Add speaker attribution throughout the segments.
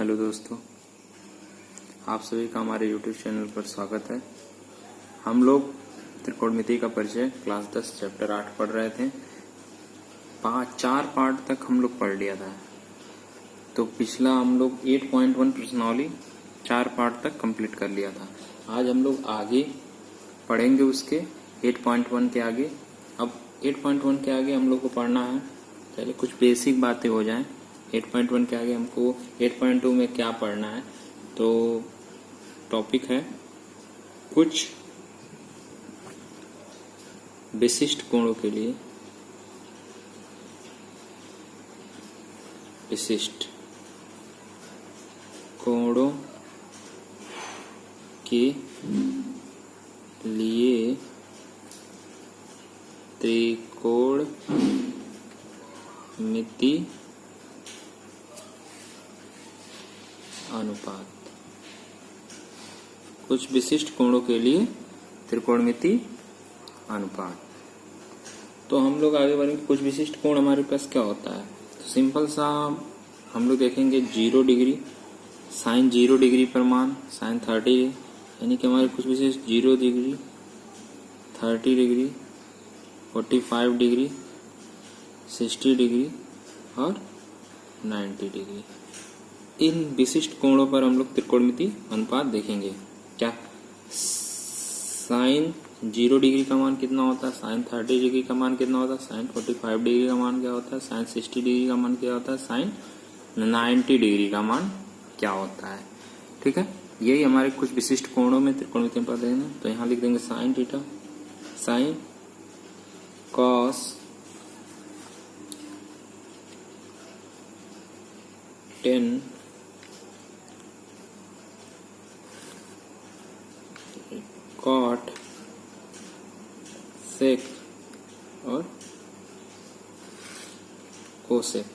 Speaker 1: Hello दोस्तों, आप सभी का हमारे YouTube चैनल पर स्वागत है। हम लोग त्रिकोणमिति का परिचय क्लास 10 चैप्टर 8 पढ़ रहे थे। 4 पार्ट तक हम लोग पढ़ लिया था। तो पिछला हम लोग 8.1 प्रश्नावली 4 पार्ट तक कंप्लीट कर लिया था। आज हम लोग आगे पढ़ेंगे उसके 8.1 के आगे। अब 8.1 के आगे हम लोग को पढ़ना है, पहले कुछ बेसिक बातें हो जाएं। 8.1 के आगे हमको 8.2 में क्या पढ़ना है, तो टॉपिक है कुछ विशिष्ट कोणों के लिए विशिष्ट कोणों के लिए त्रिकोणमिति अनुपात। कुछ विशिष्ट कोणों के लिए त्रिकोणमिति अनुपात। तो हम लोग आगे बढ़ेंगे। कुछ विशिष्ट कोण हमारे पास क्या होता है, तो सिंपल सा हम लोग देखेंगे 0 डिग्री, साइन 0 डिग्री पर मान साइन 30, यानी कि हमारे कुछ विशिष्ट 0 डिग्री, 30 डिग्री, 45 डिग्री, 60 डिग्री और 90 डिग्री। इन विशिष्ट कोणों पर हम लोग त्रिकोणमिति अनुपात देखेंगे। क्या साइन 0 डिग्री का मान कितना होता है, साइन 30 डिग्री का मान कितना होता है, साइन 45 डिग्री का मान क्या होता है, साइन 60 डिग्री का मान क्या होता है, साइन 90 डिग्री का मान क्या होता है। ठीक है, यही हमारे कुछ विशिष्ट कोणों में त्रिकोणमिति अनुपात देंगे। तो यहाँ लिख देंगे sine theta, sine cos 10 cot sec और कोसेक।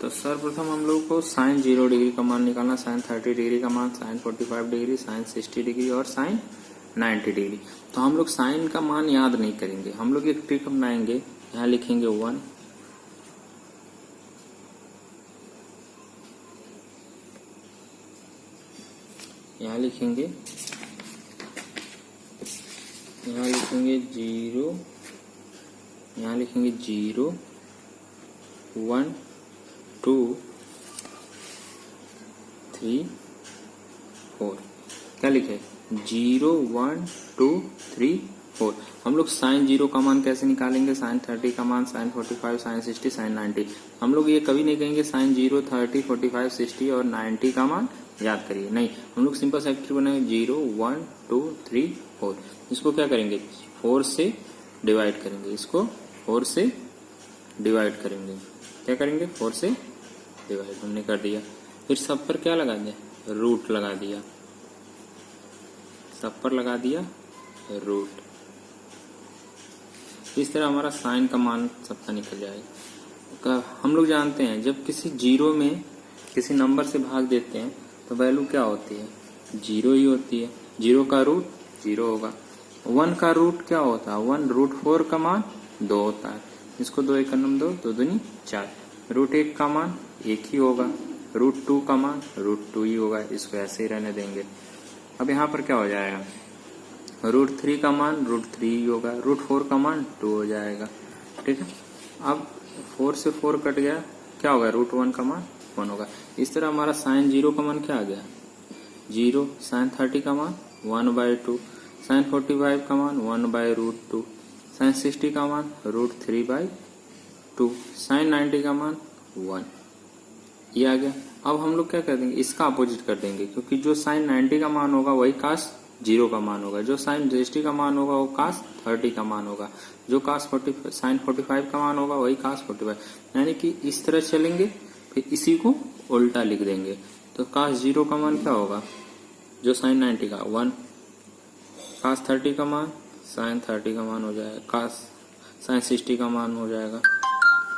Speaker 1: तो सर्वप्रथम हम लोग को साइन 0 डिग्री का मान निकालना, साइन 30 डिग्री का मान, साइन 45 डिग्री, साइन 60 डिग्री और साइन 90 डिग्री। तो हम लोग साइन का मान याद नहीं करेंगे, हम लोग एक ट्रिक अपनाएंगे। यहाँ लिखेंगे 1, यहाँ लिखेंगे 0, यहाँ लिखेंगे 0, 1, 2, 3, 4। क्या लिखे 0, 1, 2, 3, 4। हम लोग साइन 0 का मान कैसे निकालेंगे, साइन 30 का मान, साइन 45, साइन 60, साइन 90। हम लोग ये कभी नहीं कहेंगे साइन 0, 30, 45, 60 और 90 का मान याद करिए, नहीं। हम लोग सिंपल फैक्टर बनाएंगे 0, 1, 2, 3, 4। इसको क्या करेंगे 4 से डिवाइड करेंगे, इसको 4 से डिवाइड करेंगे। क्या करेंगे 4 से डिवाइड हमने कर दिया। फिर सब पर क्या लगा दिया, रूट लगा दिया, सब पर लगा दिया रूट। इस तरह हमारा साइन का मान सबका निकल जाएगा। हम लोग जानते हैं जब किसी 0 में किसी नंबर से भाग देते हैं तो वैल्यू क्या होती है, 0 ही होती है। 0 का रूट 0 होगा। 1 का रूट क्या होता है, 1 रूट 4 का मान 2 होता है। इसको 2 1 2, 2 दूनी 4। रूट 1 का मान 1 ही होगा, रूट 2 का मान रूट 2 ही होगा। इसको ऐसे ही रहने देंगे। अब यहाँ पर क्या हो जाएगा, रूट 3 का मान रूट 3 ही होगा, रूट 4 का मान 2 हो जाएगा। ठीक है, अब 4 से 4 कट गया, क्या होगा, रूट 1 का मान 1 होगा। इस तरह हमारा साइन 0 का मान क्या आ गया, 0, साइन 30 का मान 1/2, साइन 45 का मान 1/√2, साइन 60 का मान √3/2, साइन 90 का मान 1। ये आ गया। अब हम लोग क्या कर देंगे, इसका अपोजिट कर देंगे, क्योंकि जो साइन 90 का मान होगा वही कास 0 का मान होगा, जो साइन 60 का मान होगा वो कास 30 का मान होगा, जो कास साइन 45 का मान होगा वही कास 45। यानी कि इस तरह चलेंगे, फिर इसी को उल्टा लिख देंगे। तो कास 0 का मान क्या होगा, जो साइन 90 का 1, कास 30 का मान साइन 30 का मान हो जाएगा, कास साइन 60 का मान हो जाएगा।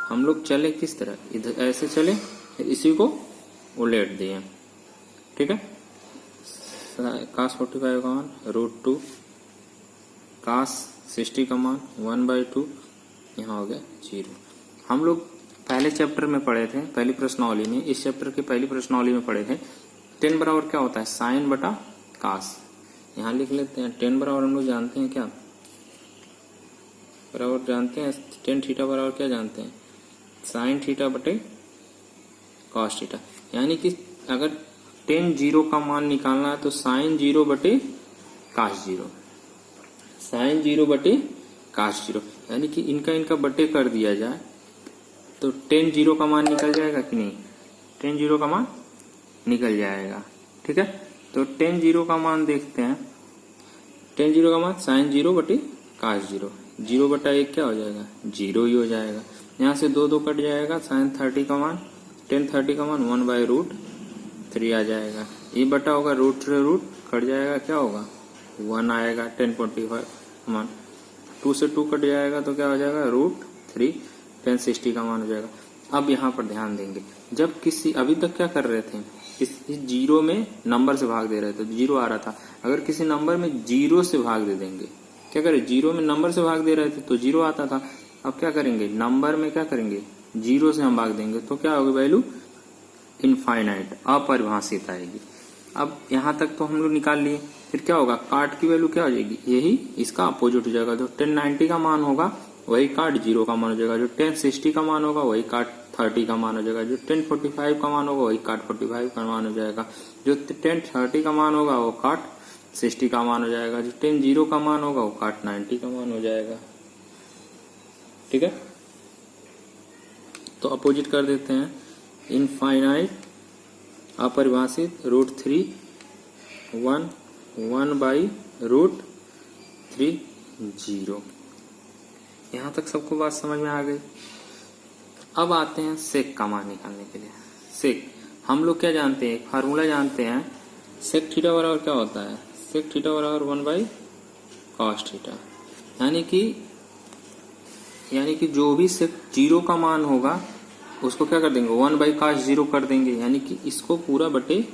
Speaker 1: हम लोग चले किस तरह, इधर ऐसे चले, फिर इसी को उलट दिए। ठीक है, कास 45 का मान √2, कास 60 का मान 1/2, यहाँ हो गया 0। हम लोग पहले चैप्टर में पढ़े थे, पहली प्रश्नावली में, इस चैप्टर के पहली प्रश्नावली में पढ़े थे। टेन बराबर क्या होता है? साइन बटा कास। यहाँ लिख लेते हैं। टेन बराबर हम लोग जानते हैं क्या? बराबर जानते हैं, टेन थीटा बराबर क्या जानते हैं? साइन थीटा बटे कॉस थीटा। यानी कि अगर टेन जीरो का मान निकालना है तो साइन जीरो बटे कास जीरो, साइन जीरो बटे कास जीरो, यानी कि इनका बटे कर दिया जाए तो टेन जीरो का मान निकल जाएगा कि नहीं? टेन जीरो का मान निकल जाएगा। ठीक है, तो टेन जीरो का मान देखते हैं। टेन जीरो का मान साइन जीरो बटे कास जीरो, जीरो बटा एक क्या हो जाएगा? जीरो ही हो जाएगा। यहाँ से दो दो कट जाएगा, साइन 30 का मान, टेन 30 का मान 1/√3 आ जाएगा। ये बटा होगा रूट से रूट कट जाएगा, क्या होगा? 1 आएगा। 1045 मान 2 से 2 कट जाएगा तो क्या हो जाएगा? √3। 1060 का मान हो जाएगा। अब यहाँ पर ध्यान देंगे, जब किसी, अभी तक क्या कर रहे थे? किसी जीरो में नंबर से भाग दे रहे थे, जीरो आ रहा था। अगर किसी नंबर में जीरो से भाग दे देंगे, क्या करें? जीरो में नंबर से भाग दे रहे थे तो जीरो आता था। अब क्या करेंगे? नंबर में क्या करेंगे? जीरो से हम भाग देंगे तो क्या होगी वैल्यू? इनफाइनाइट, अपरिभाषित आएगी। अब यहाँ तक तो हम लोग निकाल लिए, फिर क्या होगा? काट की वैल्यू क्या हो जाएगी? यही इसका अपोजिट हो जाएगा। जो 1090 का मान होगा वही काट जीरो का मान हो जाएगा, जो 1060 का मान होगा वही काट 30 का मान हो जाएगा, जो 1045 का मान होगा वही काट 45 का मान हो जाएगा, जो 1030 का मान होगा वो काट 60 का मान हो जाएगा, जो 10 का मान होगा वो काट 90 का मान हो जाएगा। ठीक है, तो अपोजिट कर देते हैं। इनफाइनाइट, अपरिभाषित, √3, 1/√3, 0। यहां तक सबको बात समझ में आ गई। अब आते हैं सेक का मान निकालने के लिए। सेक हम लोग क्या जानते हैं? फार्मूला जानते हैं। सेक थीटा बराबर क्या होता है? सेक थीटा बराबर 1/cos थीटा। यानी कि जो भी सेक जीरो का मान होगा उसको क्या कर देंगे? 1/cos जीरो कर देंगे। यानी कि इसको पूरा बटे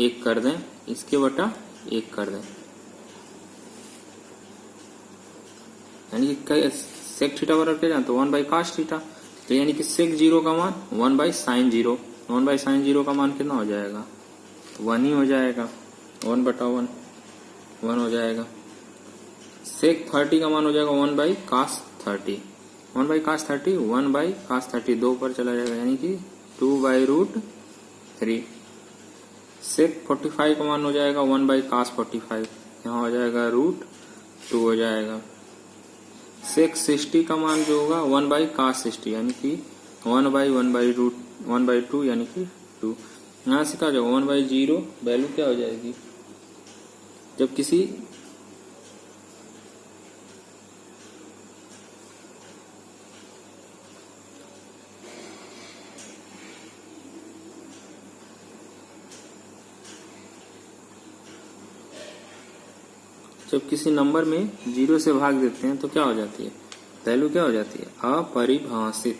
Speaker 1: 1 कर दें, इसके बटा 1 कर दें। यानी कि सेक थीटा बराबर क्या जानते हो? 1/cos theta. तो यानी कि सेक जीरो का मान 1/sin जीरो, 1/sin जीरो का मान कितना हो जाएगा? 1 ही हो जाएगा। 1/1 1 हो जाएगा। सेक 30 का मान हो जाएगा 1/cos 30, 1/cos 30, 1/cos 30 2 पर चला जाएगा, यानी कि 2/√3। सेक 45 का मान हो जाएगा 1/cos 45, यहाँ हो जाएगा √2 हो जाएगा। सेक 60 का मान जो होगा 1/cos 60, यानी कि 1/1/2 यानी कि 2। यहाँ से क्या हो जाएगा? 1/0 वैल्यू क्या हो जाएगी? जब किसी नंबर में जीरो से भाग देते हैं तो क्या हो जाती है? वैल्यू क्या हो जाती है? अपरिभाषित।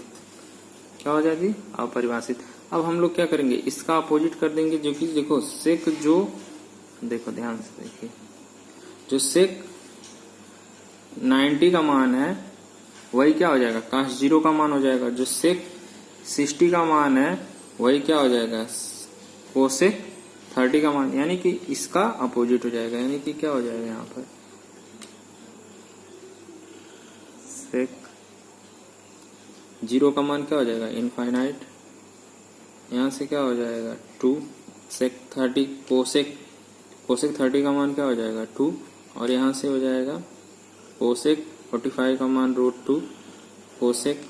Speaker 1: क्या हो जाती है? अपरिभाषित। अब हम लोग क्या करेंगे? इसका अपोजिट कर देंगे, जो कि देखो सेक जो, देखो ध्यान से देखिए, जो सेक 90 का मान है वही क्या हो जाएगा? cos जीरो का मान हो जाएगा। जो सेक 60 का मान है वही क्या हो जाएगा? कोसेक 30 का मान, यानी कि इसका अपोजिट हो जाएगा। यानी कि क्या हो जाएगा? यहाँ पर सेक जीरो का मान क्या हो जाएगा? इनफाइनाइट। यहाँ से क्या हो जाएगा? 2। सेक 30 कोसेक 30 का मान क्या हो जाएगा? 2। और यहाँ से हो जाएगा कोसेक 45 का मान √2, कोसेक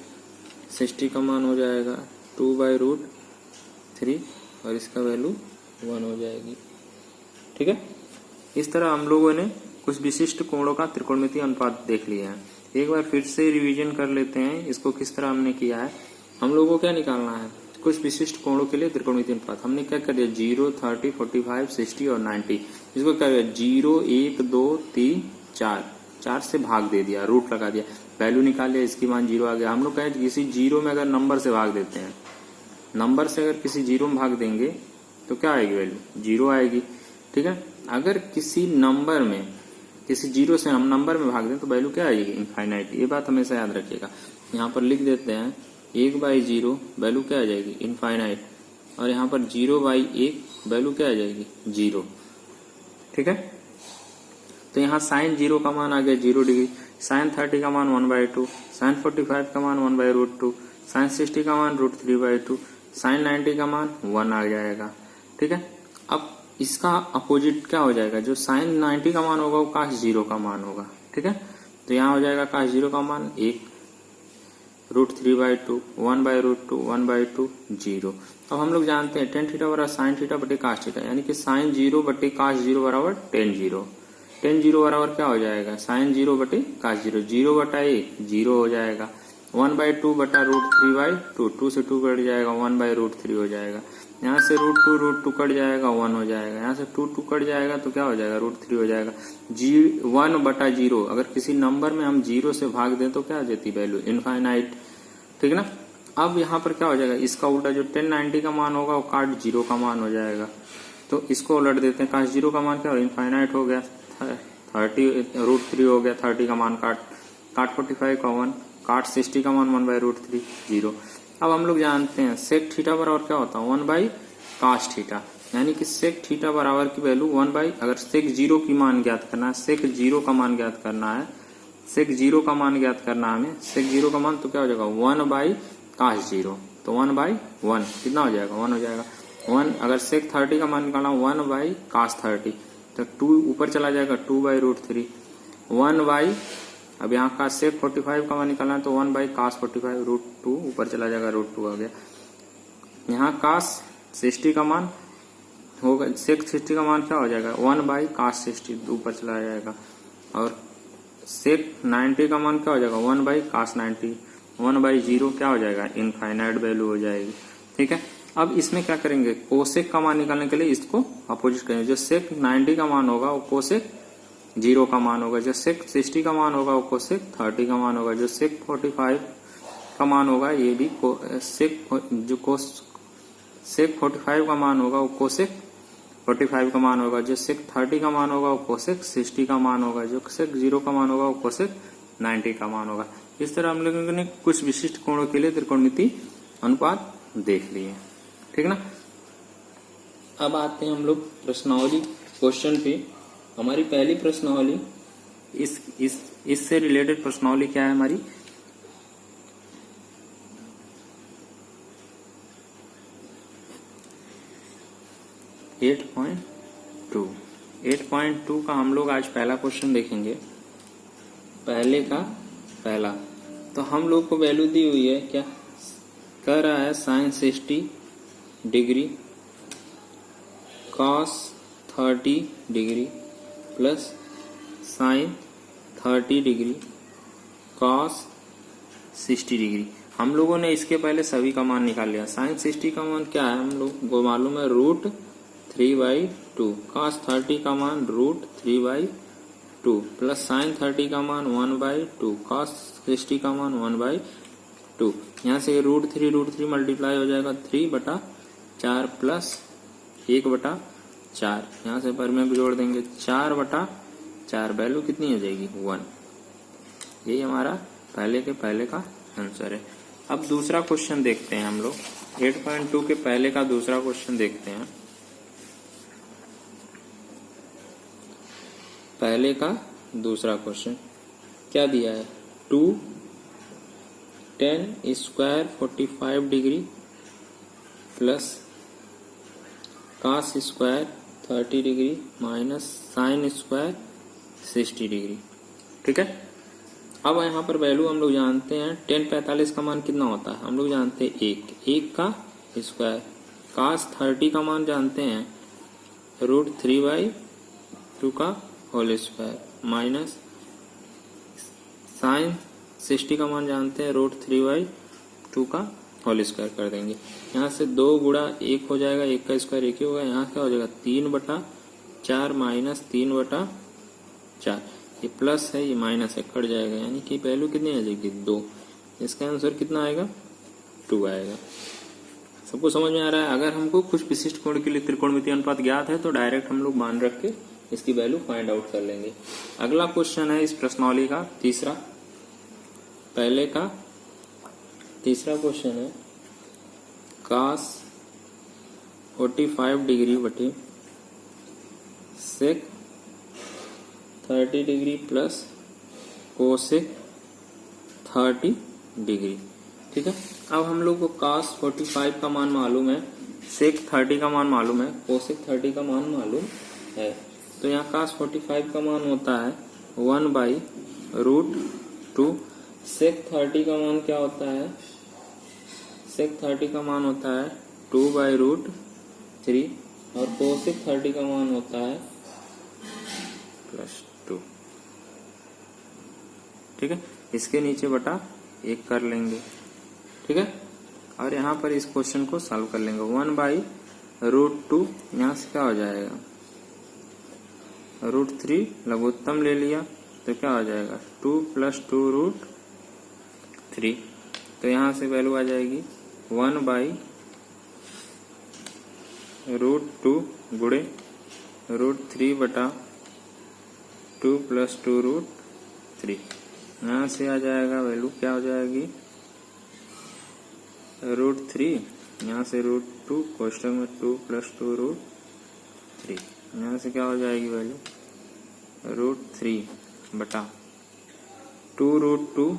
Speaker 1: 60 का मान हो जाएगा 2/√3 और इसका वैल्यू 1 हो जाएगी। ठीक है, इस तरह हम लोगों ने कुछ विशिष्ट कोणों का त्रिकोणमितीय अनुपात देख लिया है। एक बार फिर से रिवीजन कर लेते हैं इसको, किस तरह हमने किया है। हम लोगों को क्या निकालना है? कुछ विशिष्ट कोणों के लिए त्रिकोणमितीय अनुपात। हमने क्या कर दिया? 0, 30, 45, 60 और 90। इसको क्या किया? 0, 1, 2, 3, 4 से भाग दे दिया, रूट लगा दिया, वैल्यू निकाल लिया, इसकी मान 0 आ गया। हम लोग कहें किसी जीरो में अगर नंबर से भाग देते हैं, नंबर से अगर किसी जीरो में भाग देंगे तो क्या आएगी? वैल्यू 0 आएगी। ठीक है, अगर किसी नंबर में, किसी जीरो से हम नंबर में भाग दें तो वैल्यू क्या आएगी? इनफाइनाइट। ये बात हमेशा याद रखिएगा। यहाँ पर लिख देते हैं 1/0 वैल्यू क्या आ जाएगी, इनफाइनाइट। और यहाँ पर 0/1 वैल्यू क्या आ जाएगी, 0। ठीक है, तो यहाँ साइन 0 का मान आ गया 0 डिग्री, साइन 30 का मान 1/2, साइन 45 का मान 1/√2, साइन 60 का मान √3/2, साइन 90 का मान 1 आ जाएगा। ठीक है, अब इसका अपोजिट क्या हो जाएगा, जो साइन 90 का मान होगा वो cos 0 का मान होगा। ठीक है, तो यहाँ हो जाएगा cos 0 का मान 1, √3/2, 1/√2, 1/2, 0। अब हम लोग जानते हैं tan थीटा बराबर साइन थीटा बटे cos थीटा, यानी कि साइन 0 बटे cos 0 बराबर tan 0। tan 0 बराबर क्या हो जाएगा, साइन 0 बटे cos 0, 0/1 0 हो जाएगा, 1/2 बटा √3/2, 2 से 2 कट जाएगा, 1/√3 हो जाएगा। यहाँ से √2 कट जाएगा, 1 हो जाएगा। यहाँ से 2 कट जाएगा तो क्या हो जाएगा, √3 हो जाएगा। 1/0, अगर किसी नंबर में हम 0 से भाग दें तो क्या आ जाती वैल्यू, इनफाइनाइट। ठीक ना, अब यहाँ पर क्या हो जाएगा, इसका उल्टा जो tan 90 का मान होगा वो cos 0 का मान हो जाएगा। तो इसको उलट देते हैं, cos 0 का मान क्या हो, इनफाइनाइट हो गया, 30 √3 हो गया, 30 का मान काट 45 का 1, cos 60 का मान 1/√3, 0। अब हम लोग जानते हैं sec थीटा बराबर क्या होता है, 1/cos थीटा, यानी कि sec थीटा बराबर की वैल्यू 1/, अगर sec 0 की मान ज्ञात करना है, sec 0 का मान ज्ञात करना है, sec 0 का मान ज्ञात करना है हमें, sec 0 का मान तो क्या हो जाएगा, 1/cos 0, तो 1/1 कितना हो जाएगा, 1 हो जाएगा। 1 अगर sec 30 का मान निकालना 1/cos 30, तो 2 ऊपर चला जाएगा, 2/√3, 1/, अब यहाँ का sec 45 का मान निकालना है तो 1/cos 45, √2 ऊपर चला जाएगा, √2 आ गया। यहाँ cos 60 का मान होगा, sec 60 का मान क्या हो जाएगा, 1/cos 60 ऊपर चला जाएगा, और sec 90 का मान क्या हो जाएगा, 1/cos 90, 1/0 क्या हो जाएगा, इनफाइनाइट वैल्यू हो जाएगी। ठीक है, अब इसमें क्या करेंगे, कोसेक का मान निकालने के लिए इसको अपोजिट करेंगे, जो sec 90 का मान होगा वो कोसेक 0 का मान होगा, जो sec 60 का मान होगा वो कोसेक 30 का मान होगा, जो sec 45 का मान होगा ये भी sec 45 का मान होगा वो कोसेक 45 का मान होगा, जो sec 30 का मान होगा वो कोसेक 60 का मान होगा, जो sec 0 का मान होगा वो कोसेक 90 का मान होगा। इस तरह हम लोगों ने कुछ विशिष्ट कोणों के लिए त्रिकोणमिति अनुपात देख लिए। ठीक ना, अब आते हैं हम लोग प्रश्नावली क्वेश्चन पे। हमारी पहली प्रश्नावली इससे रिलेटेड प्रश्नावली क्या है हमारी, एट पॉइंट टू का हम लोग आज पहला क्वेश्चन देखेंगे। पहले का पहला, तो हम लोग को वैल्यू दी हुई है, क्या कह रहा है, sine 60 degree cos 30 degree plus sine 30 degree cos 60 degree. हम लोगों ने इसके पहले सभी का मान निकाल लिया। साइन 60 का मान क्या है, हम लोग को मालूम है √3/2, cos 30 का मान √3/2 प्लस साइन 30 का मान 1/2, cos 60 का मान 1/2। यहाँ से √3 मल्टीप्लाई हो जाएगा 3/4 प्लस 1/4, यहाँ से पर में जोड़ देंगे 4/4, वैल्यू कितनी हो जाएगी, 1। यही हमारा पहले का आंसर है। अब दूसरा क्वेश्चन देखते हैं हम लोग, 8.2 के पहले का दूसरा क्वेश्चन देखते हैं। पहले का दूसरा क्वेश्चन क्या दिया है, 2 tan square 45 degree plus cos square 30 degree minus sine square 60 degree. ठीक है, अब यहाँ पर वैल्यू हम लोग जानते हैं, tan 45 का मान कितना होता है, हम लोग जानते हैं 1 का स्क्वायर, cos 30 का मान जानते हैं √3/2 का होल स्क्वायर माइनस साइन 60 का मान जानते हैं √3/2 का होल स्क्वायर कर देंगे। यहाँ से 2 गुणा 1 हो जाएगा, 1 का स्क्वायर 1 ही होगा, यहाँ क्या हो जाएगा 3/4 माइनस 3/4, ये प्लस है ये माइनस है, कट जाएगा, यानी कि वैल्यू कितनी आ जाएगी 2। इसका आंसर कितना आएगा, 2 आएगा। सबको समझ में आ रहा है। अगर हमको कुछ विशिष्ट कोण के लिए त्रिकोणमितीय अनुपात ज्ञात है तो डायरेक्ट हम लोग मान रख के इसकी वैल्यू फाइंड आउट कर लेंगे। अगला क्वेश्चन है इस प्रश्नावली का तीसरा, पहले का तीसरा क्वेश्चन है cos 45 डिग्री बटे sec 30 degree plus cosec 30 degree. ठीक है, अब हम लोग को cos 45 का मान मालूम है, sec 30 का मान मालूम है, कोसेक 30 का मान मालूम है। तो यहाँ cos 45 का मान होता है 1/√2। sec 30 का मान क्या होता है? sec 30 का मान होता है 2/√3 और कोसेक 30 का मान होता है +2। ठीक है, इसके नीचे बटा 1 कर लेंगे। ठीक है, और यहाँ पर इस क्वेश्चन को सॉल्व कर लेंगे। 1/√2 यहाँ से क्या हो जाएगा? √3 लघुत्तम ले लिया तो क्या हो जाएगा? 2 + 2√3। तो यहाँ से वैल्यू आ जाएगी 1/√2 गुणे √3 बटा 2 + 2√3। यहाँ से आ जाएगा वैल्यू क्या हो जाएगी? √3, यहाँ से √2 कोष्टक में 2 + 2√3। यहाँ से क्या हो जाएगी वैल्यू? √3 बटा 2√2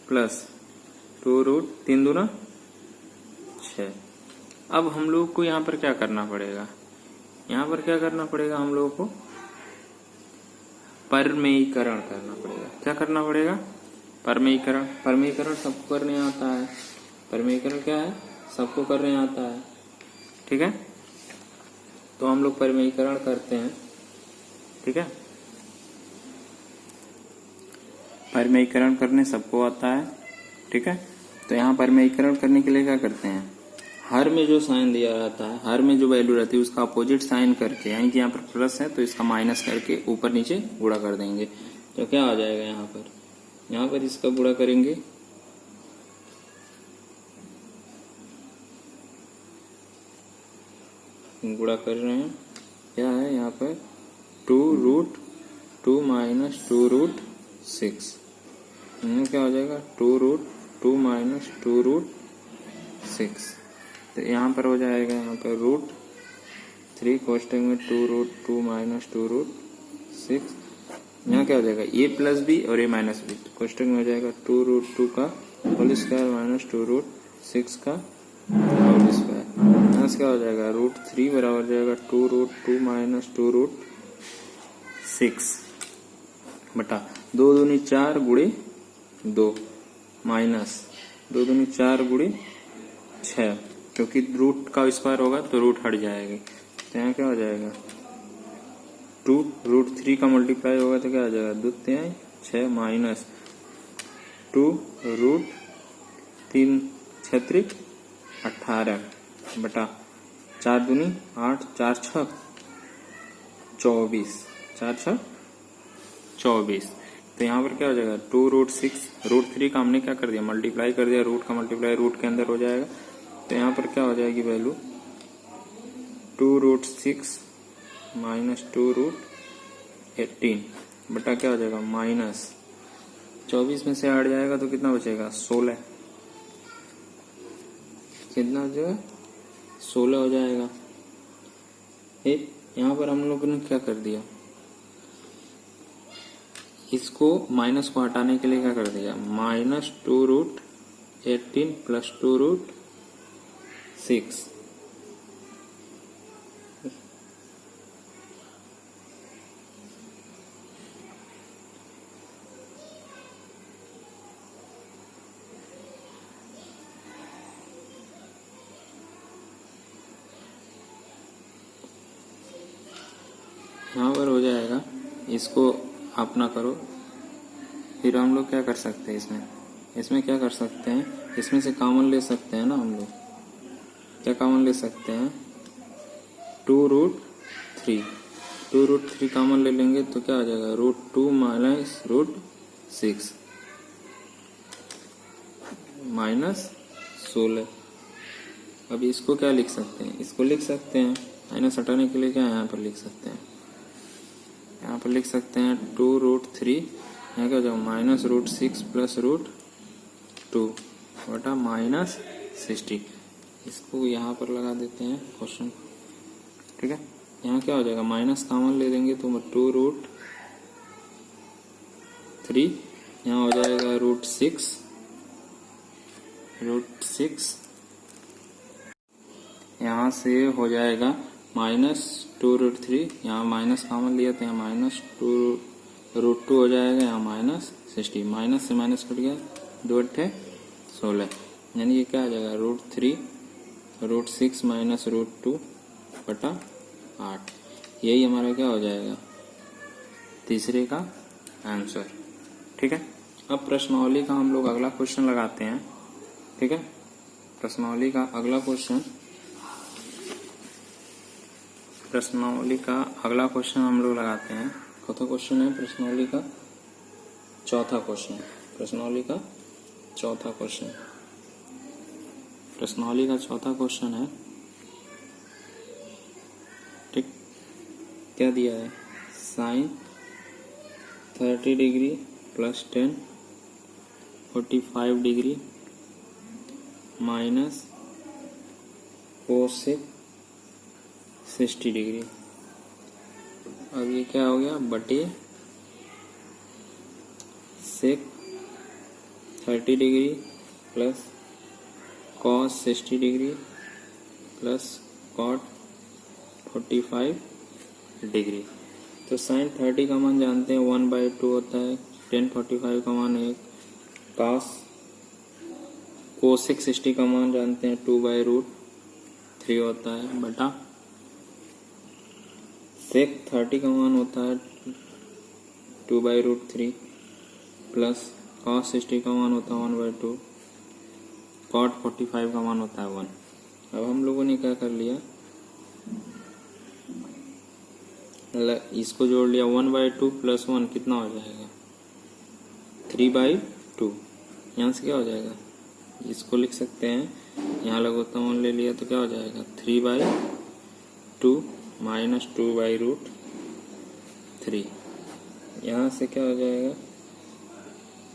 Speaker 1: प्लस 2√3 दूना 6। अब हम लोग को यहाँ पर क्या करना पड़ेगा? यहाँ पर क्या करना पड़ेगा? हम लोगों को परमेयीकरण करना पड़ेगा। क्या करना पड़ेगा? परमेयीकरण। परमेयीकरण सबको करने आता है। परमेयीकरण क्या है? सबको करने आता है। ठीक है, तो हम लोग परमेयीकरण करते हैं। ठीक है, परमेयीकरण करने सबको आता है। ठीक है, तो यहाँ परमेयीकरण करने के लिए क्या करते हैं? हर में जो साइन दिया रहता है, हर में जो वैल्यू रहती है उसका अपोजिट साइन करके, यानी कि यहाँ पर प्लस है तो इसका माइनस करके ऊपर नीचे गुणा कर देंगे। तो क्या आ जाएगा यहाँ पर? यहाँ पर इसका गुणा करेंगे गुणा कर रहे हैं, क्या है यहाँ पर? 2√2 - 2√6। क्या हो जाएगा? 2√2 - 2√6। तो यहाँ पर हो जाएगा यहाँ पर √3 कोष्टक में 2√2 - 2√6। यहाँ क्या हो जाएगा? a + b और a - b कोष्टक में हो जाएगा 2√2 का होल स्क्वायर माइनस 2√6 का होल स्क्वायर। यहाँ से क्या हो जाएगा? √3 बराबर हो जाएगा 2√2 - 2√6 बटा 2 दूनी 4 गुणे 2 माइनस 2 दूनी 4 गुणे 6, क्योंकि रूट का स्क्वायर होगा तो रूट हट जाएगी। तो यहाँ क्या हो जाएगा? 2√3 का मल्टीप्लाई होगा तो क्या आ जाएगा? 2 × 6 माइनस 2√3 × 18 बटा 4 दूनी 8 4 6 24 4 6 24। तो यहाँ पर क्या हो जाएगा? 2√6 √3 का हमने क्या कर दिया? मल्टीप्लाई कर दिया। रूट का मल्टीप्लाई रूट के अंदर हो जाएगा। तो यहाँ पर क्या हो जाएगी वैल्यू? 2√6 माइनस 2√18 बटा क्या हो जाएगा? माइनस 24 में से हट जाएगा तो कितना बचेगा? 16। कितना हो जाएगा? 16 हो जाएगा। यहाँ पर हम लोगों ने क्या कर दिया? इसको माइनस को हटाने के लिए क्या कर दिया? Minus 2√18 plus 2√6। यहाँ पर हो जाएगा, इसको अपना करो। फिर हम लोग क्या कर सकते हैं? इसमें क्या कर सकते हैं? इसमें से कॉमन ले सकते हैं ना हम लोग। क्या कॉमन ले सकते हैं? 2√3 कॉमन ले लेंगे तो क्या आ जाएगा? √2 माइनस √6 माइनस 16। अब इसको क्या लिख सकते हैं? इसको लिख सकते हैं माइनस हटाने के लिए क्या यहाँ पर लिख सकते हैं? यहाँ पर लिख सकते हैं 2√3, यहाँ क्या हो जाएगा? माइनस √6 प्लस √2 बटा माइनस 60। इसको यहाँ पर लगा देते हैं क्वेश्चन, ठीक है। यहाँ क्या हो जाएगा, माइनस कॉमन ले लेंगे तो 2√3, यहाँ हो जाएगा √6, यहाँ से हो जाएगा -2√3, यहाँ माइनस कॉमन लिया तो यहाँ -2√2 हो जाएगा, यहाँ -60, माइनस से माइनस कट गया, 2 × 16, यानी ये क्या आ जाएगा √3 √6 माइनस √2 बटा 8। यही हमारा क्या हो जाएगा, तीसरे का आंसर, ठीक है। अब प्रश्नावली का हम लोग अगला क्वेश्चन लगाते हैं, ठीक है। प्रश्नावली का अगला क्वेश्चन हम लोग लगाते हैं। कौन क्वेश्चन है प्रश्नावली का? चौथा क्वेश्चन। प्रश्नावली का चौथा क्वेश्चन है, ठीक। क्या दिया है, sine 30 degree plus 10 45 degree minus cosec 60 degree. अब ये क्या हो गया, बटे sec 30 degree plus cos 60 degree plus cot 45 degree. तो साइन 30 का मान जानते हैं 1/2 होता है, टेन 45 का मान 1, कोसेक 60 का मान जानते हैं 2/√3 होता है, बटा सेक 30 का मान होता है 2/√3 प्लस कॉस 60 का मान होता है 1/2, कॉट 45 का मान होता है 1। अब हम लोगों ने क्या कर लिया, इसको जोड़ लिया, 1/2 प्लस 1 कितना हो जाएगा, 3/2। यहाँ से क्या हो जाएगा, इसको लिख सकते हैं, यहाँ लघुत्तम ले लिया तो क्या हो जाएगा 3/2 माइनस 2/√3। यहाँ से क्या हो जाएगा,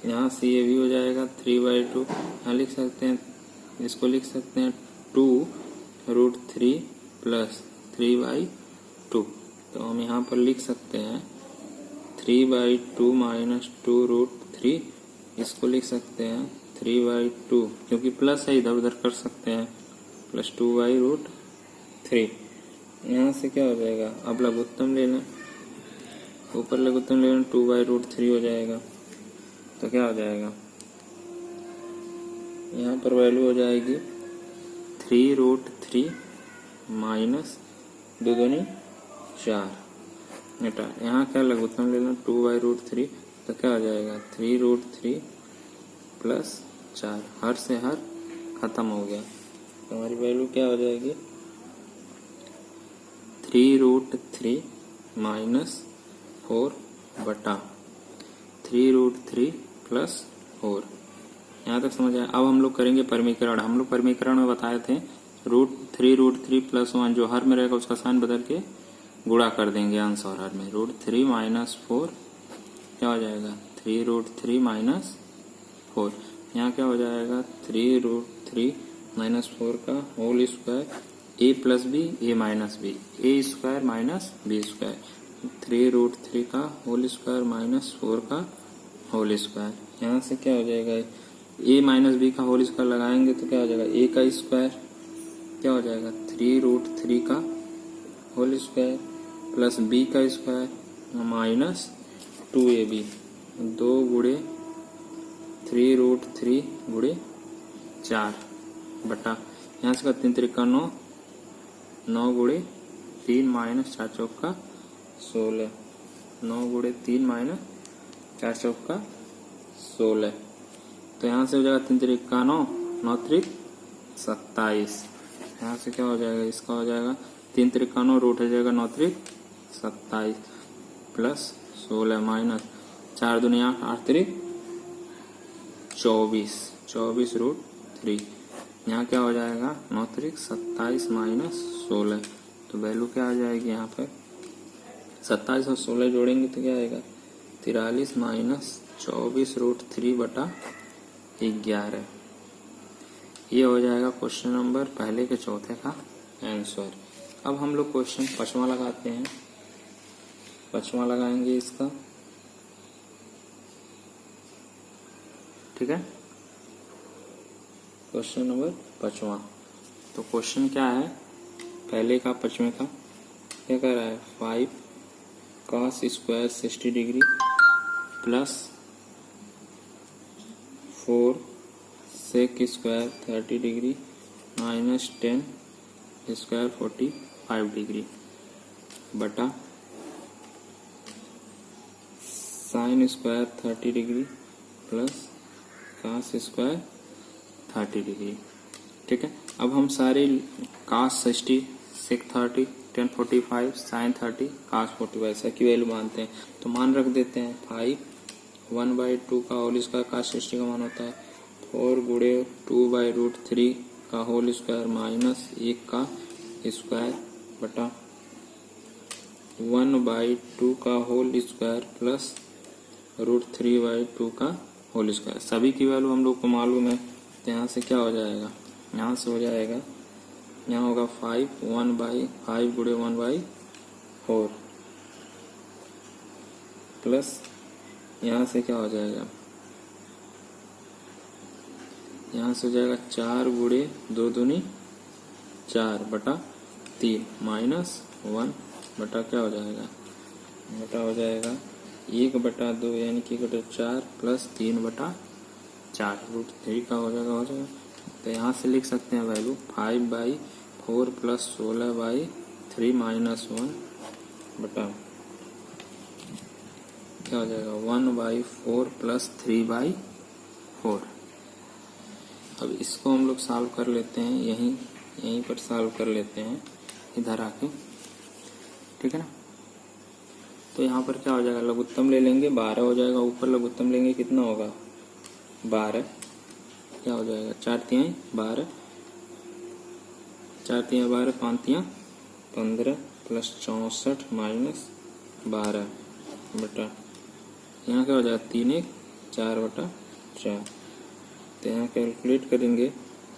Speaker 1: यहाँ से ये भी हो जाएगा 3/2। यहाँ लिख सकते हैं, इसको लिख सकते हैं 2√3 प्लस 3/2। तो हम यहाँ पर लिख सकते हैं 3/2 माइनस 2√3, इसको लिख सकते हैं 3/2, क्योंकि प्लस है इधर उधर कर सकते हैं, प्लस 2/√3। यहाँ से क्या हो जाएगा, अब लघुत्तम लेना, ऊपर लघुत्तम लेना 2/√3 हो जाएगा, तो क्या हो जाएगा, यहाँ पर वैल्यू हो जाएगी 3√3 माइनस 2 दूनी 4 बेटा। यहाँ क्या लघुत्तम लेना 2/√3, तो क्या हो जाएगा 3√3 प्लस 4, हर से हर खत्म हो गया, तो हमारी वैल्यू क्या हो जाएगी 3√3 माइनस 4 बटा 3√3 प्लस 4। यहाँ तक समझ आया। अब हम लोग करेंगे परमीकरण। हम लोग परमीकरण में बताए थे √3 प्लस 1 जो हर में रहेगा उसका साइन बदल के गुणा कर देंगे अंश और हर में। √3 माइनस 4 क्या हो जाएगा 3√3 माइनस 4। यहाँ क्या हो जाएगा 3√3 माइनस 4 का whole square, a plus b a minus b, a square minus b square, 3√3 का होल स्क्वायर माइनस 4 का होल स्क्वायर। यहाँ से क्या हो जाएगा a माइनस बी का होल स्क्वायर लगाएंगे तो क्या हो जाएगा a का स्क्वायर क्या हो जाएगा 3√3 का होल स्क्वायर प्लस b का स्क्वायर माइनस 2ab, 2 गुणे 3√3 गुणे 4 बटा यहाँ से 3 त्रिका 9, 9 गुणे 3 माइनस 4 चौका 16, 9 गुणे 3 माइनस 4 चौका 16। तो यहाँ से हो जाएगा 3 त्रिका 9, 9 त्रिक 27। यहाँ से क्या हो जाएगा इसका हो जाएगा 3 त्रिका 9 रूट हो जाएगा 9 त्रिक 27 प्लस 16 माइनस 4 दूनी 8, 8 त्रिक 24, 24√3। यहाँ क्या हो जाएगा 9 त्रिक 27 माइनस 16, तो वैल्यू क्या आ जाएगी यहाँ पर 27 और 16 जोड़ेंगे तो क्या आएगा 43 माइनस 24√3 बटा 11। ये हो जाएगा क्वेश्चन नंबर पहले के चौथे का आंसर। अब हम लोग क्वेश्चन पांचवा लगाते हैं। पांचवा लगाएंगे इसका, ठीक है। क्वेश्चन नंबर पांचवा, तो क्वेश्चन क्या है पहले का पांचवे का, क्या कर रहा है 5 cos square 60 degree plus 4 sec square 30 degree minus 10 square 45 degree बटा sine square 30 degree plus cos square 30 degree, ठीक है। अब हम सारे कास 60 सेक 30 10 45 साइन 30 कास 45 ऐसा की वैल्यू मानते हैं, तो मान रख देते हैं 5 1/2 का होल स्क्वायर कास 60 का मान होता है 4 गुणे 2/√3 का होल स्क्वायर माइनस 1 का स्क्वायर बटा 1/2 का होल स्क्वायर प्लस √3/2 का होल स्क्वायर। सभी की वैल्यू हम लोग को मालूम है, तो यहाँ से क्या हो जाएगा, यहाँ से हो जाएगा, यहाँ होगा 5 1/5 गुणे 1/4 प्लस यहाँ से क्या हो जाएगा, यहाँ से हो जाएगा 4 गुणे 2 दूनी 4 बटा 3 माइनस 1 बटा क्या हो जाएगा, बटा हो जाएगा 1/2 यानी कि 4 प्लस 3/4 √3 का हो जाएगा। तो यहाँ से लिख सकते हैं वैल्यू 5/4 प्लस 16/3 माइनस 1 बटा क्या हो जाएगा 1/4 प्लस 3/4। अब इसको हम लोग सॉल्व कर लेते हैं, यहीं पर सॉल्व कर लेते हैं इधर आके, ठीक है ना। तो यहाँ पर क्या हो जाएगा, लघुत्तम ले लेंगे 12 हो जाएगा, ऊपर लघुत्तम लेंगे कितना होगा 12, क्या हो जाएगा 4 तिहाई 12, 4 तिहाई 12 5 तिहाई 15 प्लस 64 माइनस 12 बटा यहाँ क्या हो जाएगा 3 1 4/4। तो यहाँ कैलकुलेट करेंगे,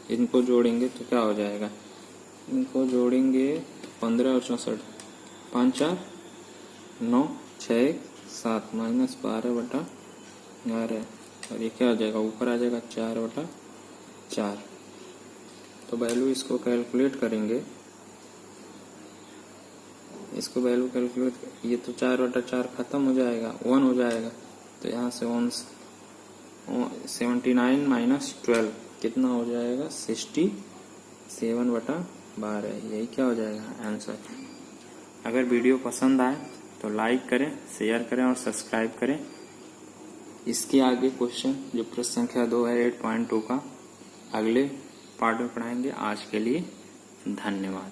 Speaker 1: इनको जोड़ेंगे तो क्या हो जाएगा, इनको जोड़ेंगे 15 और 64 5 4 9 6 7 माइनस 12/12 और ये क्या हो जाएगा ऊपर आ जाएगा 4/4। तो वैल्यू इसको कैलकुलेट करेंगे, इसको वैल्यू कैलकुलेट, ये तो 4/4 खत्म हो जाएगा 1 हो जाएगा, तो यहाँ से 79 माइनस 12 कितना हो जाएगा 67/12, यही क्या हो जाएगा आंसर। अगर वीडियो पसंद आए तो लाइक करें, शेयर करें और सब्सक्राइब करें। इसके आगे क्वेश्चन जो प्रश्न संख्या 2 है 8.2 का अगले पार्ट में पढ़ाएंगे। आज के लिए धन्यवाद।